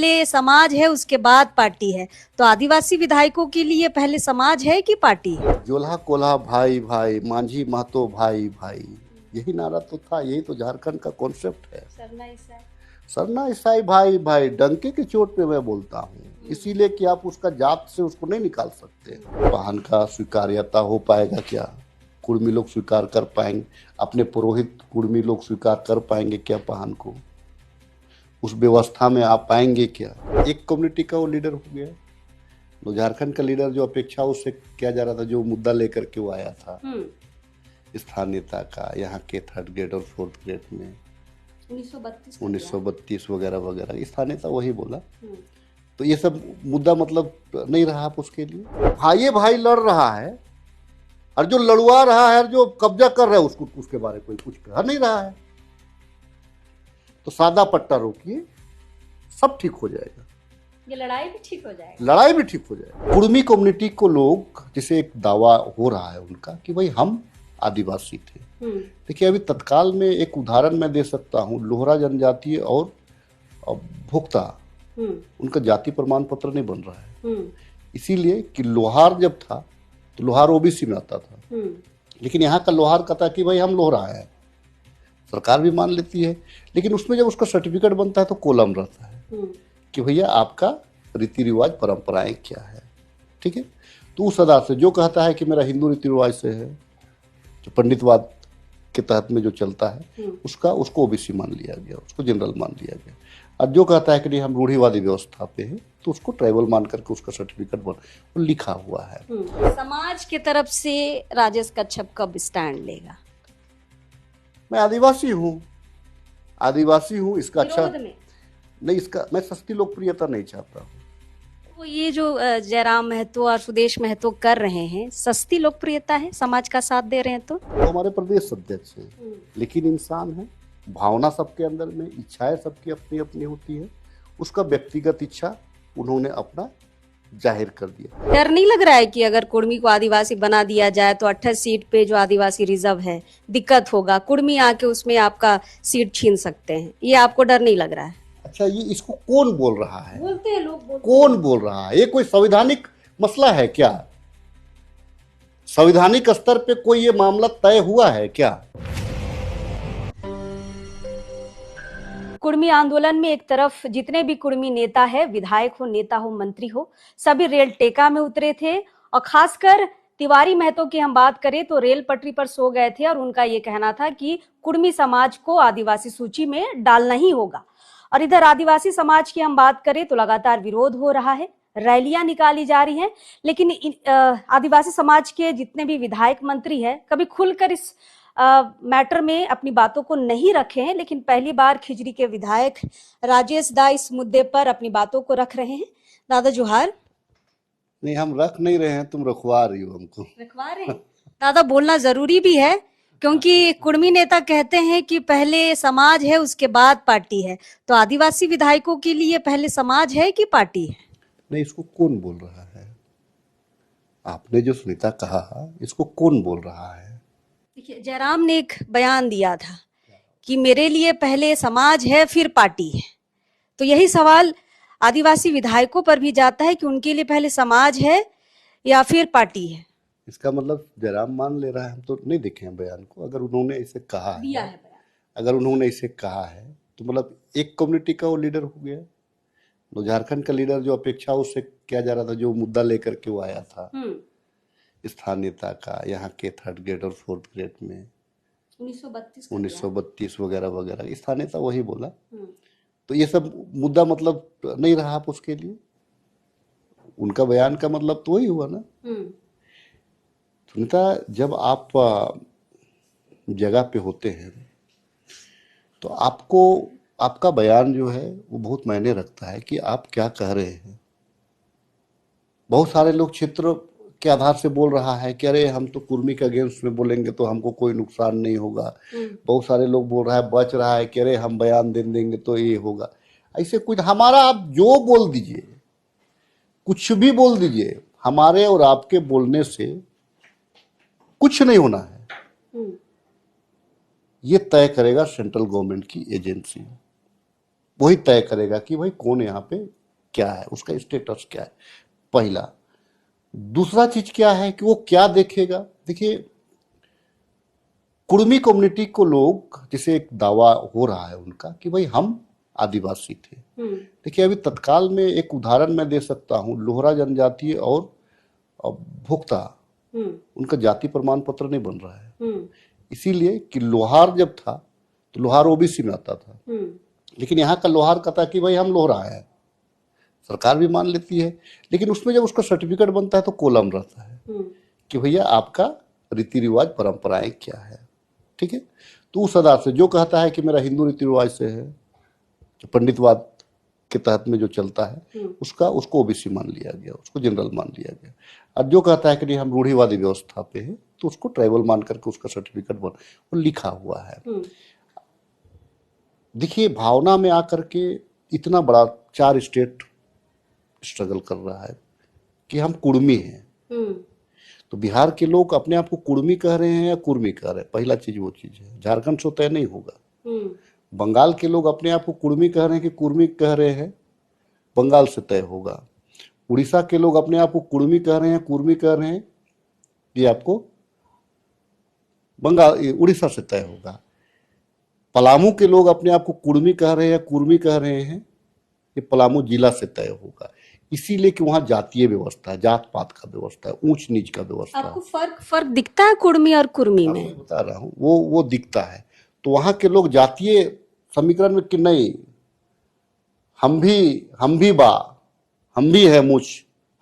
पहले समाज है उसके बाद पार्टी है, तो आदिवासी विधायकों के लिए पहले समाज है कि पार्टी है? जोल्हा कोल्हा भाई भाई, मांझी महतो भाई भाई, यही नारा तो था, यही तो झारखंड का कॉन्सेप्ट है। सरना ईसाई भाई भाई, डंके की चोट पे मैं बोलता हूँ, इसीलिए कि आप उसका जात से उसको नहीं निकाल सकते। वाहन का स्वीकार्यता हो पाएगा क्या? कुर्मी लोग स्वीकार कर पाएंगे? अपने पुरोहित कुर्मी लोग स्वीकार कर पाएंगे क्या पाहन को? उस व्यवस्था में आ पाएंगे क्या? एक कम्युनिटी का वो लीडर हो गया, तो झारखंड का लीडर जो अपेक्षा उससे किया जा रहा था, जो मुद्दा लेकर के वो आया था स्थानीयता का, यहाँ के 3rd ग्रेड और 4th ग्रेड में 1932 वगैरह वगैरह, स्थानीयता वही बोला। तो ये सब मुद्दा मतलब नहीं रहा आप उसके लिए। भाई भाई लड़ रहा है, और जो लड़वा रहा है, जो कब्जा कर रहा है, उसको उसके बारे में कोई कुछ कह नहीं रहा है। तो सादा पट्टा रोकिए, सब ठीक हो जाएगा। ये लड़ाई भी ठीक हो जाएगी। लड़ाई भी ठीक हो जाएगी। कुर्मी कम्युनिटी को लोग, जैसे एक दावा हो रहा है उनका कि भाई हम आदिवासी थे। देखिए, अभी तत्काल में एक उदाहरण मैं दे सकता हूँ। लोहरा जनजातीय और भोक्ता, उनका जाति प्रमाण पत्र नहीं बन रहा है, इसीलिए कि लोहार जब था तो लोहार ओबीसी में आता था, लेकिन यहाँ का लोहार कहता है कि भाई हम लोहरा है, सरकार भी मान लेती है, लेकिन उसमें जब उसका सर्टिफिकेट बनता है तो कॉलम रहता है कि भैया आपका रीति रिवाज परंपराएं क्या है। ठीक है, तो उस आधार से जो कहता है कि मेरा हिंदू रीति रिवाज से है, जो पंडितवाद के तहत में जो चलता है, उसको ओबीसी मान लिया गया, उसको जनरल मान लिया गया। और जो कहता है कि नहीं हम रूढ़िवादी व्यवस्था पे है, तो उसको ट्राइबल मान करके उसका सर्टिफिकेट बन लिखा हुआ है। समाज के तरफ से राजेश कच्छप कब स्टैंड लेगा? मैं आदिवासी हूँ, इसका अच्छा नहीं, इसका मैं सस्ती लोकप्रियता नहीं चाहता हूँ। वो ये जो जयराम महतो और सुदेश महतो कर रहे हैं, सस्ती लोकप्रियता है, समाज का साथ दे रहे हैं, तो हमारे प्रदेश अध्यक्ष हैं, लेकिन इंसान है, भावना सबके अंदर में, इच्छाएं सबकी अपनी अपनी होती है। उसका व्यक्तिगत इच्छा उन्होंने अपना जाहिर कर दिया। डर नहीं लग रहा है कि अगर कुर्मी को आदिवासी बना दिया जाए तो 28 सीट पे जो आदिवासी रिजर्व है दिक्कत होगा, कुर्मी आके उसमें आपका सीट छीन सकते हैं, ये आपको डर नहीं लग रहा है? अच्छा, ये इसको कौन बोल रहा है? बोलते हैं लोग, कौन बोल रहा है? ये कोई संवैधानिक मसला है क्या? संवैधानिक स्तर पे कोई ये मामला तय हुआ है क्या? कुर्मी आंदोलन में एक तरफ जितने भी कुर्मी नेता है, विधायक हो, नेता हो, मंत्री हो, सभी रेल टेका में उतरे थे। और खासकर तिवारी महतो की हम बात करें तो रेल पटरी पर सो गए थे और उनका ये कहना था कि कुर्मी समाज को आदिवासी सूची में डालना ही होगा। और इधर आदिवासी समाज की हम बात करें तो लगातार विरोध हो रहा है, रैलियां निकाली जा रही हैं, लेकिन आदिवासी समाज के जितने भी विधायक मंत्री हैं कभी खुलकर इस मैटर में अपनी बातों को नहीं रखे हैं। लेकिन पहली बार खिजरी के विधायक राजेश दा इस मुद्दे पर अपनी बातों को रख रहे हैं। दादा जोहार। नहीं, हम रख नहीं रहे हैं, तुम रखवा रही हो हमको। रखवा रहे हैं दादा, बोलना जरूरी भी है, क्योंकि कुर्मी नेता कहते हैं कि पहले समाज है उसके बाद पार्टी है, तो आदिवासी विधायकों के लिए पहले समाज है कि पार्टी है? नहीं, इसको कौन बोल रहा है? आपने जो सुनीता कहा, इसको कौन बोल रहा है? देखिए, जयराम ने एक बयान दिया था कि मेरे लिए पहले समाज है फिर पार्टी है, तो यही सवाल आदिवासी विधायकों पर भी जाता है कि उनके लिए पहले समाज है या फिर पार्टी है। इसका मतलब जयराम मान ले रहा है, हम तो नहीं देखे हैं बयान को। अगर उन्होंने इसे कहा है, अगर उन्होंने इसे कहा है तो मतलब एक कम्युनिटी का वो लीडर हो गया, तो झारखंड का लीडर जो अपेक्षा उससे किया जा रहा था, जो मुद्दा लेकर के वो आया था स्थानीयता का, यहाँ के 3rd ग्रेड और 4th ग्रेड में 1932 वगैरह वगैरह, स्थानीयता वही बोला। तो ये सब मुद्दा मतलब नहीं रहा आप उसके लिए। उनका बयान का मतलब तो वही हुआ ना। सुनीता, जब आप जगह पे होते हैं तो आपको आपका बयान जो है वो बहुत मायने रखता है कि आप क्या कह रहे हैं। बहुत सारे लोग क्षेत्र के आधार से बोल रहा है कि अरे हम तो कुर्मी के अगेंस्ट में बोलेंगे तो हमको कोई नुकसान नहीं होगा। बहुत सारे लोग बोल रहा है, बच रहा है कि अरे हम बयान दे देंगे तो ये होगा। ऐसे कुछ हमारा, आप जो बोल दीजिए, कुछ भी बोल दीजिए, हमारे और आपके बोलने से कुछ नहीं होना है। ये तय करेगा सेंट्रल गवर्नमेंट की एजेंसी, वही तय करेगा कि भाई कौन यहाँ पे क्या है, उसका स्टेटस क्या है, पहला। दूसरा चीज क्या है कि वो क्या देखेगा। देखिए, कुर्मी कम्युनिटी को लोग, जैसे एक दावा हो रहा है उनका कि भाई हम आदिवासी थे। देखिए, अभी तत्काल में एक उदाहरण मैं दे सकता हूँ। लोहरा जनजातीय और भोक्ता, उनका जाति प्रमाण पत्र नहीं बन रहा है, इसीलिए कि लोहार जब था तो लोहार ओबीसी में आता था, लेकिन यहाँ का लोहार कहता है कि भाई हम लोहरा है, सरकार भी मान लेती है, लेकिन उसमें जब उसका सर्टिफिकेट बनता है तो कॉलम रहता है कि भैया आपका रीति रिवाज परंपराएं क्या है। ठीक है, तो उस आधार से जो कहता है कि मेरा हिंदू रीति रिवाज से है, पंडितवाद के तहत में जो चलता है उसको ओबीसी मान लिया गया, उसको जनरल मान लिया गया। और जो कहता है कि नहीं हम रूढ़िवादी व्यवस्था पे है तो उसको ट्राइबल मान करके उसका सर्टिफिकेट बन वो लिखा हुआ है। देखिए, भावना में आकर के इतना बड़ा 4 स्टेट स्ट्रगल कर रहा है कि हम कुर्मी हैं, तो बिहार के लोग अपने आप को कुर्मी कह रहे हैं या कुर्मी कह रहे हैं, पहला चीज वो चीज है। झारखंड से तय नहीं होगा। बंगाल के लोग अपने आप को कुर्मी कह रहे हैं कि कुर्मी कह रहे हैं, बंगाल से तय होगा। उड़ीसा के लोग अपने आप को कुर्मी कह रहे हैं, कुर्मी कह रहे हैं, ये आपको बंगाल उड़ीसा से तय होगा। पलामू के लोग अपने आप को कुर्मी कह रहे हैं, कुर्मी कह रहे हैं, ये पलामू जिला से तय होगा। इसीलिए कि वहाँ जातीय व्यवस्था है, जात पात का व्यवस्था है, ऊंच नीच का व्यवस्था है। आपको फर्क दिखता है कुर्मी और कुर्मी में? मैं बता रहा हूँ, वो दिखता है। तो वहाँ के लोग जातीय समीकरण में कि नहीं, हम भी है मुझ,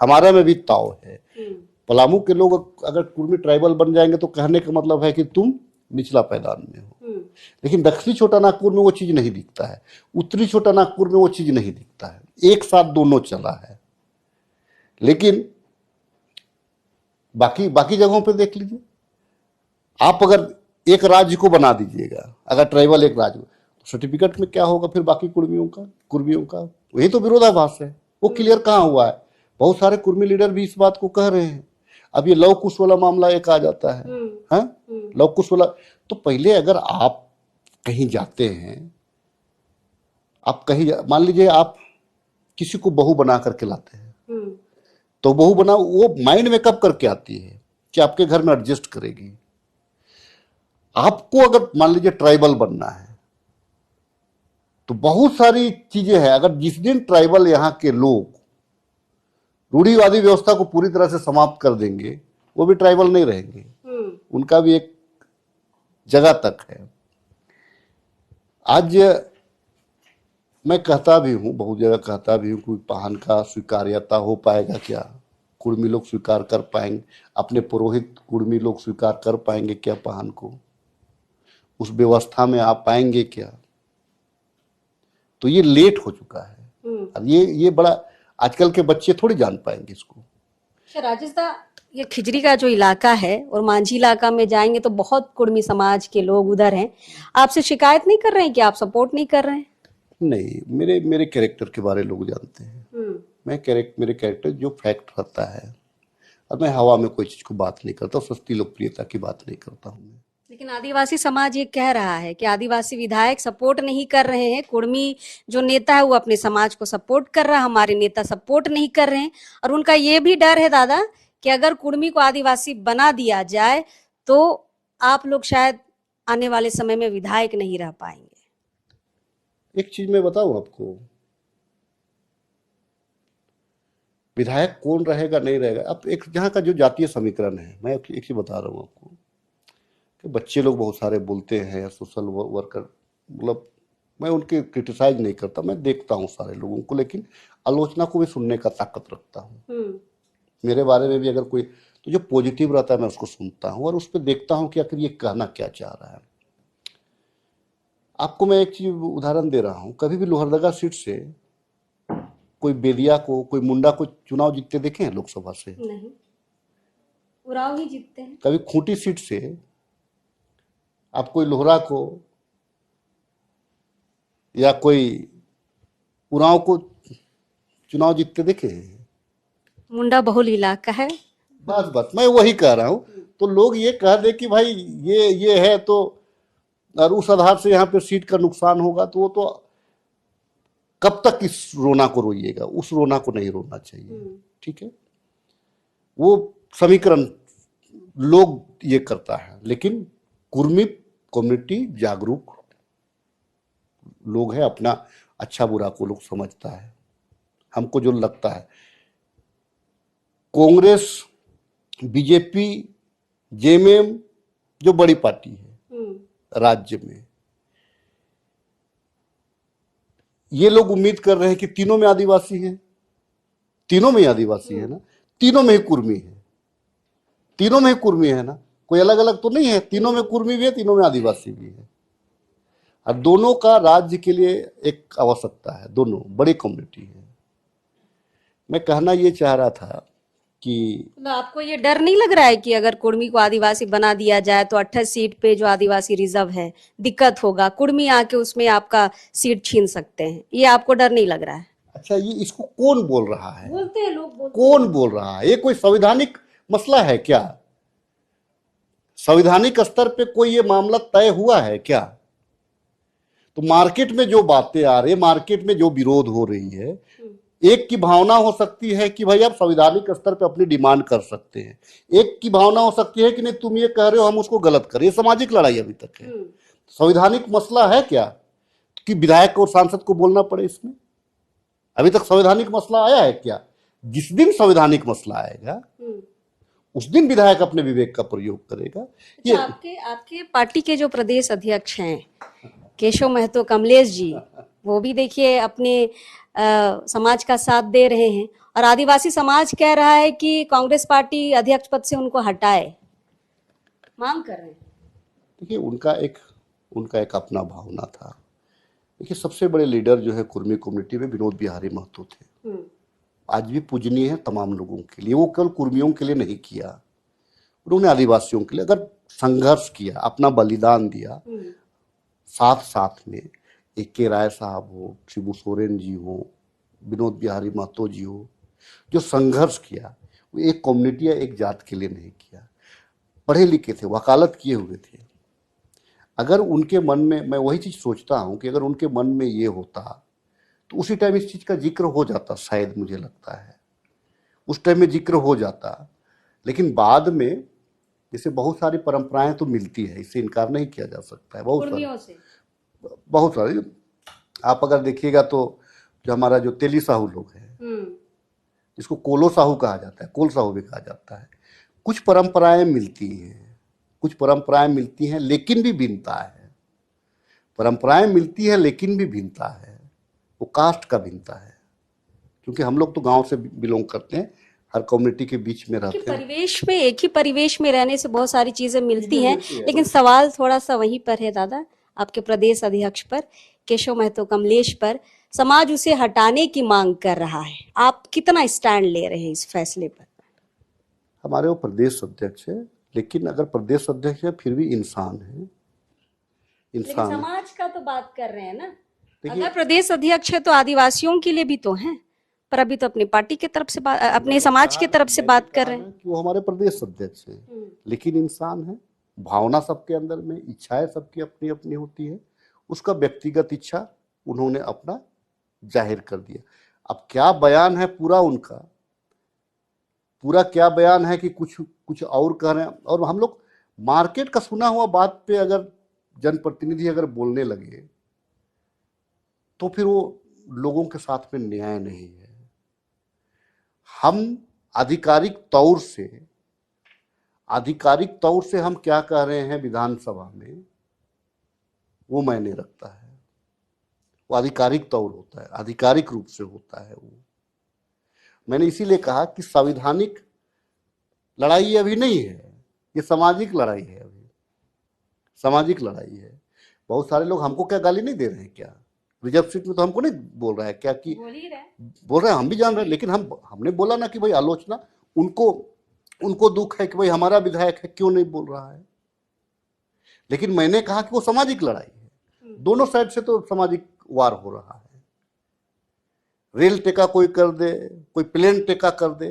हमारे में भी ताव है। पलामू के लोग अगर कुर्मी ट्राइबल बन जाएंगे तो कहने का मतलब है कि तुम निचला पैदान में हो। लेकिन दक्षिणी छोटा नागपुर में वो चीज नहीं दिखता है, उत्तरी छोटा नागपुर में वो चीज नहीं दिखता है। एक साथ दोनों चला है। लेकिन बाकी जगहों पे देख लीजिए, आप अगर एक राज्य को बना दीजिएगा, अगर ट्राइबल एक राज्य, तो सर्टिफिकेट में क्या होगा फिर बाकी कुर्मियों का? वही तो विरोधाभास है। वो क्लियर कहाँ हुआ है? बहुत सारे कुर्मी लीडर भी इस बात को कह रहे हैं। अब ये लव कुश वाला मामला एक आ जाता है, लव कुश वाला। तो पहले अगर आप कहीं जाते हैं, आप कहीं मान लीजिए आप किसी को बहू बना करके लाते हैं, तो बहू बना वो माइंड में कब करके आती है कि आपके घर में एडजस्ट करेगी। आपको अगर मान लीजिए ट्राइबल बनना है तो बहुत सारी चीजें हैं। अगर जिस दिन ट्राइबल यहाँ के लोग रूढ़िवादी व्यवस्था को पूरी तरह से समाप्त कर देंगे, वो भी ट्राइबल नहीं रहेंगे, उनका भी एक जगह तक है। आज मैं कहता भी हूं, बहुत जगह कहता भी हूं, कोई पाहन का स्वीकार्यता हो पाएगा क्या? कुर्मी लोग स्वीकार कर पाएंगे? अपने पुरोहित कुर्मी लोग स्वीकार कर पाएंगे क्या पाहन को? उस व्यवस्था में आ पाएंगे क्या? तो ये लेट हो चुका है। अब ये बड़ा, आजकल के बच्चे थोड़ी जान पाएंगे इसको। राजेश दा, ये खिजरी का जो इलाका है और मांझी इलाका में जाएंगे तो बहुत कुर्मी समाज के लोग उधर हैं। आपसे शिकायत नहीं कर रहे हैं कि आप सपोर्ट नहीं कर रहे हैं? नहीं, मेरे कैरेक्टर के बारे लोग जानते हैं। मेरे कैरेक्टर जो फैक्ट रहता है, और मैं हवा में कोई चीज को बात नहीं करता, सस्ती लोकप्रियता की बात नहीं करता हूँ। लेकिन आदिवासी समाज ये कह रहा है कि आदिवासी विधायक सपोर्ट नहीं कर रहे हैं, कुर्मी जो नेता है वो अपने समाज को सपोर्ट कर रहा है, हमारे नेता सपोर्ट नहीं कर रहे हैं। और उनका ये भी डर है दादा कि अगर कुर्मी को आदिवासी बना दिया जाए तो आप लोग शायद आने वाले समय में विधायक नहीं रह पाएंगे। एक चीज मैं बताऊं आपको, विधायक कौन रहेगा नहीं रहेगा, अब एक जहाँ का जो जातीय समीकरण है, मैं एक चीज बता रहा हूँ आपको कि बच्चे लोग बहुत सारे बोलते हैं या सोशल वर्कर, मतलब मैं उनके क्रिटिसाइज नहीं करता, मैं देखता हूँ सारे लोगों को, लेकिन आलोचना को भी सुनने का ताकत रखता हूँ। मेरे बारे में भी अगर कोई तो जो पॉजिटिव रहता है मैं उसको सुनता हूँ और उस पर देखता हूँ कि आखिर ये कहना क्या चाह रहा है। आपको मैं एक चीज उदाहरण दे रहा हूँ, कभी भी लोहरदगा सीट से कोई बेदिया को, कोई मुंडा को चुनाव जीतते देखे हैं लोकसभा से? नहीं, उराव ही जीतते हैं। कभी खूंटी सीट से आप कोई लोहरा को या कोई उराव को चुनाव जीतते देखे हैं? मुंडा बहुल इलाका है। बस मैं वही कह रहा हूं। तो लोग ये कह दे कि भाई ये है तो, और उस आधार से यहाँ पे सीट का नुकसान होगा, तो वो तो कब तक इस रोना को रोइएगा? उस रोना को नहीं रोना चाहिए, ठीक है। वो समीकरण लोग ये करता है, लेकिन कुर्मी कम्युनिटी जागरूक लोग हैं, अपना अच्छा बुरा को लोग समझता है। हमको जो लगता है कांग्रेस, बीजेपी, जेएमएम जो बड़ी पार्टी है राज्य में, ये लोग उम्मीद कर रहे हैं कि तीनों में आदिवासी हैं, तीनों में आदिवासी है ना, तीनों में ही कुर्मी है, तीनों में ही कुर्मी है ना, कोई अलग अलग तो नहीं है, तीनों में कुर्मी भी है, तीनों में आदिवासी भी है। और दोनों का राज्य के लिए एक आवश्यकता है, दोनों बड़ी कम्युनिटी है। मैं कहना ये चाह रहा था कि आपको ये डर नहीं लग रहा है कि अगर कुर्मी को आदिवासी बना दिया जाए तो 28 सीट पे जो आदिवासी रिजर्व है दिक्कत होगा, कुर्मी आके उसमें आपका सीट छीन सकते हैं, ये आपको डर नहीं लग रहा है? अच्छा, ये इसको कौन बोल रहा है? बोलते हैं लोग, कौन बोल रहा है? ये कोई संवैधानिक मसला है क्या? संवैधानिक स्तर पे कोई ये मामला तय हुआ है क्या? तो मार्केट में जो बातें आ रही है, मार्केट में जो विरोध हो रही है, एक की भावना हो सकती है कि भाई आप संवैधानिक स्तर पे अपनी डिमांड कर सकते हैं, एक की भावना हो सकती है कि नहीं तुम ये कह रहे हो हम उसको गलत करें। ये सामाजिक लड़ाई अभी तक है। संवैधानिक मसला है क्या कि विधायक और सांसद को बोलना पड़े इसमें? अभी तक संवैधानिक मसला आया है क्या? जिस दिन संवैधानिक मसला आएगा उस दिन विधायक अपने विवेक का प्रयोग करेगा। ये आपके पार्टी के जो प्रदेश अध्यक्ष हैं केशव महतो कमलेश जी, वो भी देखिए अपने समाज का साथ दे रहे हैं, और आदिवासी समाज कह रहा है कि कांग्रेस पार्टी अध्यक्ष पद से उनको हटाए, मांग कर रहे हैं। देखिए उनका एक अपना भावना था। देखिए सबसे बड़े लीडर जो है कुर्मी कम्युनिटी में विनोद बिहारी महतो थे, आज भी पूजनीय है तमाम लोगों के लिए। वो केवल कुर्मियों के लिए नहीं किया, उन्होंने आदिवासियों के लिए अगर संघर्ष किया, अपना बलिदान दिया, साथ साथ में के राय साहब हो, शिबू सोरेन जी हो, विनोद बिहारी महतो जी हो, जो संघर्ष किया वो एक कम्युनिटी या एक जात के लिए नहीं किया। पढ़े लिखे थे, वकालत किए हुए थे। अगर उनके मन में, मैं वही चीज सोचता हूं कि अगर उनके मन में ये होता तो उसी टाइम इस चीज का जिक्र हो जाता, शायद मुझे लगता है उस टाइम में जिक्र हो जाता। लेकिन बाद में जैसे बहुत सारी परंपराएं तो मिलती है, इससे इनकार नहीं किया जा सकता है। बहुत सारी आप अगर देखिएगा तो जो हमारा जो तेली साहू लोग हैं, जिसको कोलो साहू कहा जाता है, कोल साहू भी कहा जाता है, कुछ परंपराएं मिलती हैं, कुछ परंपराएं मिलती हैं लेकिन भी भिन्नता है। परंपराएं मिलती है लेकिन भी भिन्नता है, वो कास्ट का भिन्नता है। क्योंकि हम लोग तो गांव से बिलोंग करते हैं, हर कम्युनिटी के बीच में रहते हैं। परिवेश में, एक ही परिवेश में रहने से बहुत सारी चीजें मिलती हैं। लेकिन सवाल थोड़ा सा वहीं पर है दादा, आपके प्रदेश अध्यक्ष पर, केशव महतो कमलेश पर। समाज उसे हटाने की मांग कर रहा है, आप कितना स्टैंड ले रहे हैं इस फैसले पर? हमारे वो प्रदेश अध्यक्ष है, लेकिन अगर प्रदेश अध्यक्ष है फिर भी इंसान है, इंसान। समाज का तो बात कर रहे हैं ना। अगर प्रदेश अध्यक्ष है तो आदिवासियों के लिए भी तो है, पर अभी तो अपनी पार्टी की तरफ से अपने समाज की तरफ से बात कर रहे हैं। वो हमारे प्रदेश अध्यक्ष है, लेकिन इंसान है, भावना सबके अंदर में, इच्छाएं सबकी अपनी अपनी होती है। उसका व्यक्तिगत इच्छा उन्होंने अपना जाहिर कर दिया। अब क्या बयान है पूरा उनका, पूरा क्या बयान है कि कुछ और कह रहे हैं। और हम लोग मार्केट का सुना हुआ बात पे अगर जनप्रतिनिधि अगर बोलने लगे तो फिर वो लोगों के साथ में न्याय नहीं है। हम आधिकारिक तौर से हम क्या कह रहे हैं विधानसभा में, वो मायने रखता है। वो आधिकारिक तौर होता है, आधिकारिक रूप से होता है वो। मैंने इसीलिए कहा कि संवैधानिक लड़ाई अभी नहीं है, ये सामाजिक लड़ाई है। अभी सामाजिक लड़ाई है। बहुत सारे लोग हमको क्या गाली नहीं दे रहे हैं क्या? रिजर्व सीट में तो हमको नहीं बोल रहा है क्या कि बोल रहे हैं, हम भी जान रहे हैं। लेकिन हमने बोला ना कि भाई आलोचना, उनको दुख है कि भाई हमारा विधायक है क्यों नहीं बोल रहा है। लेकिन मैंने कहा कि वो सामाजिक लड़ाई है, दोनों साइड से तो सामाजिक वार हो रहा है। रेल टेका कोई कर दे, कोई प्लेन टेका कर दे,